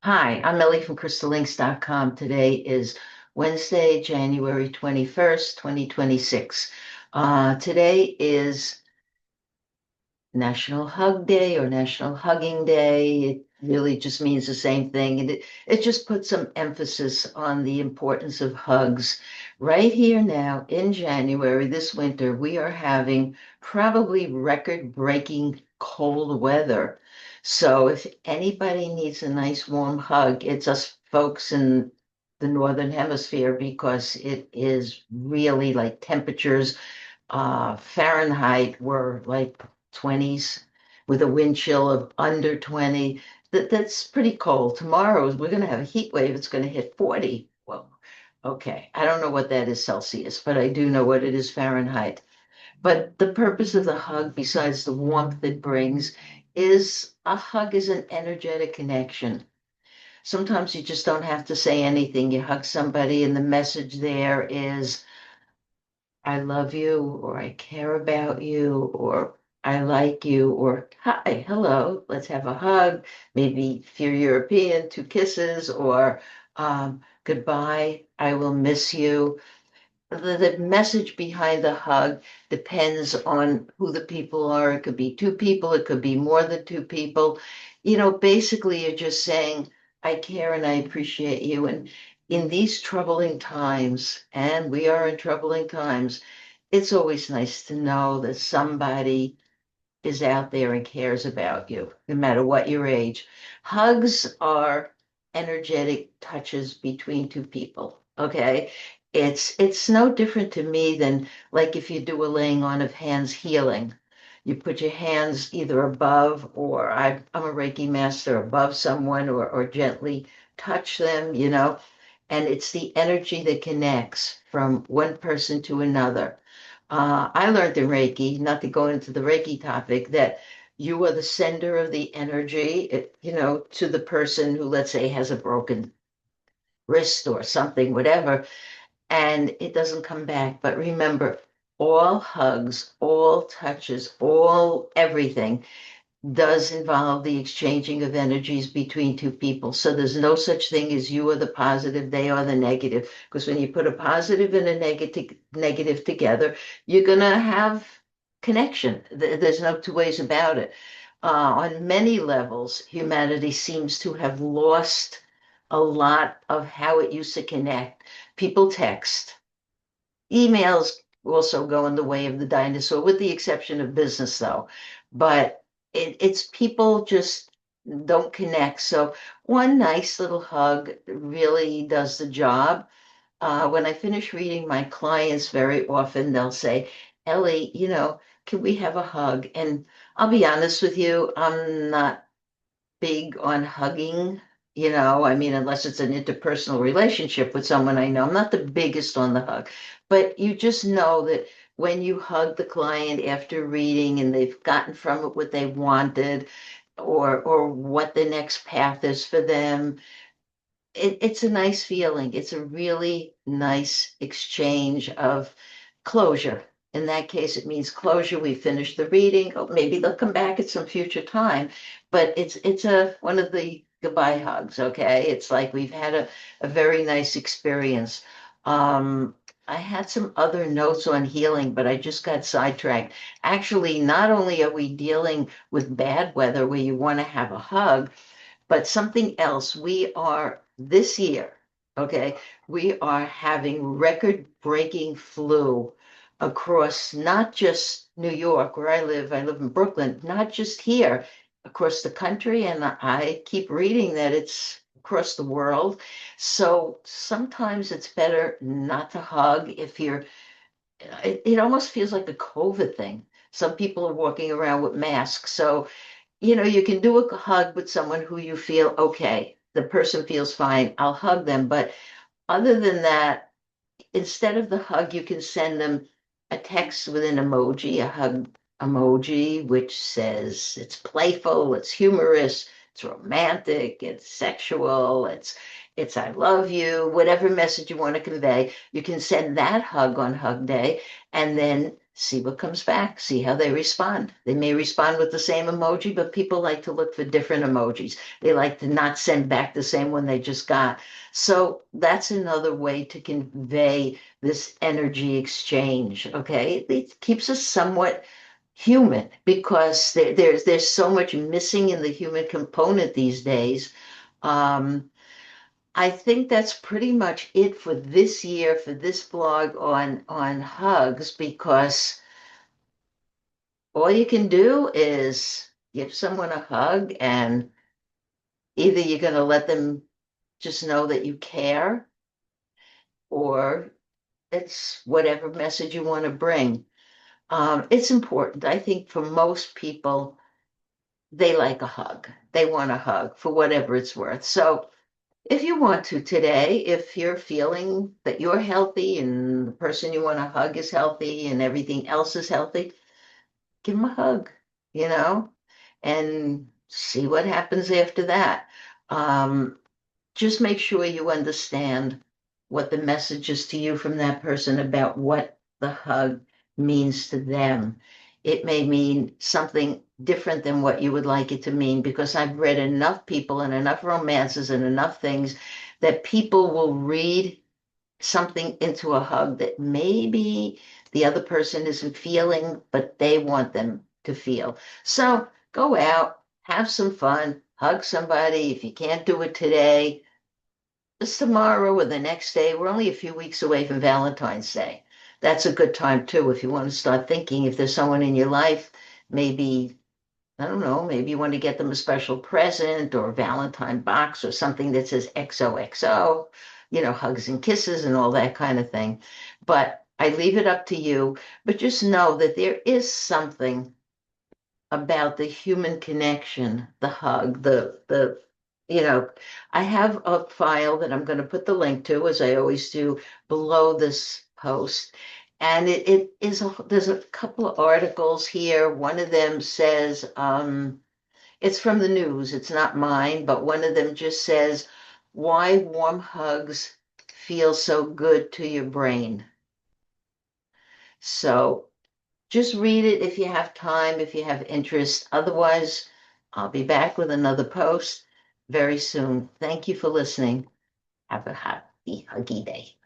Hi, I'm Ellie from crystallinks.com. Today is Wednesday, January 21st, 2026. Today is National Hug Day or National Hugging Day. It really just means the same thing. And it just puts some emphasis on the importance of hugs. Right here now in January, this winter, we are having probably record-breaking cold weather. So if anybody needs a nice warm hug, it's us folks in the Northern Hemisphere because it is really like temperatures Fahrenheit were like 20s with a wind chill of under 20. That's pretty cold. Tomorrow we're going to have a heat wave. It's going to hit 40. Well, okay. I don't know what that is Celsius, but I do know what it is Fahrenheit. But the purpose of the hug, besides the warmth it brings, is a hug is an energetic connection. Sometimes you just don't have to say anything. You hug somebody, and the message there is I love you, or I care about you, or I like you, or hi, hello, let's have a hug. Maybe if you're European, two kisses, or goodbye, I will miss you. The message behind the hug depends on who the people are. It could be two people, it could be more than two people. Basically, you're just saying, I care and I appreciate you. And in these troubling times, and we are in troubling times, it's always nice to know that somebody is out there and cares about you, no matter what your age. Hugs are energetic touches between two people. Okay. It's no different to me than like if you do a laying on of hands healing. You put your hands either above or I'm a Reiki master above someone or gently touch them, and it's the energy that connects from one person to another. I learned in Reiki, not to go into the Reiki topic, that you are the sender of the energy, to the person who, let's say, has a broken wrist or something, whatever, and it doesn't come back. But remember, all hugs, all touches, all everything does involve the exchanging of energies between two people. So there's no such thing as you are the positive, they are the negative. Because when you put a positive and a negative together, you're gonna have connection. There's no two ways about it. On many levels, humanity seems to have lost a lot of how it used to connect. People text. Emails also go in the way of the dinosaur, with the exception of business, though. But it's people just don't connect. So one nice little hug really does the job. When I finish reading my clients, very often they'll say, Ellie, can we have a hug? And I'll be honest with you, I'm not big on hugging, I mean, unless it's an interpersonal relationship with someone I know. I'm not the biggest on the hug, but you just know that when you hug the client after reading and they've gotten from it what they wanted or what the next path is for them, it's a nice feeling. It's a really nice exchange of closure. In that case, it means closure. We finished the reading. Oh, maybe they'll come back at some future time, but it's a one of the goodbye hugs. Okay, it's like we've had a very nice experience. Um, I had some other notes on healing, but I just got sidetracked. Actually, not only are we dealing with bad weather where you want to have a hug, but something else, we are this year, okay, we are having record-breaking flu across not just New York, where I live in Brooklyn, not just here, across the country. And I keep reading that it's across the world. So sometimes it's better not to hug if it almost feels like a COVID thing. Some people are walking around with masks. So you can do a hug with someone who you feel, okay, the person feels fine, I'll hug them. But other than that, instead of the hug, you can send them a text with an emoji, a hug emoji, which says it's playful, it's humorous, it's romantic, it's sexual, it's I love you, whatever message you want to convey. You can send that hug on Hug Day and then see what comes back, see how they respond. They may respond with the same emoji, but people like to look for different emojis. They like to not send back the same one they just got. So that's another way to convey this energy exchange. Okay. It keeps us somewhat human because there's so much missing in the human component these days. Um, I think that's pretty much it for this year for this blog on hugs because all you can do is give someone a hug and either you're going to let them just know that you care or it's whatever message you want to bring. It's important. I think for most people, they like a hug. They want a hug for whatever it's worth. So if you want to today, if you're feeling that you're healthy and the person you want to hug is healthy and everything else is healthy, give them a hug, you know, and see what happens after that. Um, just make sure you understand what the message is to you from that person about what the hug means to them. It may mean something different than what you would like it to mean because I've read enough people and enough romances and enough things that people will read something into a hug that maybe the other person isn't feeling, but they want them to feel. So go out, have some fun, hug somebody. If you can't do it today, it's tomorrow or the next day. We're only a few weeks away from Valentine's Day. That's a good time too. If you want to start thinking if there's someone in your life, maybe, I don't know, maybe you want to get them a special present or a Valentine box or something that says XOXO, hugs and kisses and all that kind of thing. But I leave it up to you. But just know that there is something about the human connection, the hug, you know, I have a file that I'm going to put the link to, as I always do, below this post. And there's a couple of articles here. One of them says, it's from the news, it's not mine, but one of them just says, why warm hugs feel so good to your brain. So just read it if you have time, if you have interest. Otherwise, I'll be back with another post very soon. Thank you for listening. Have a happy, huggy day.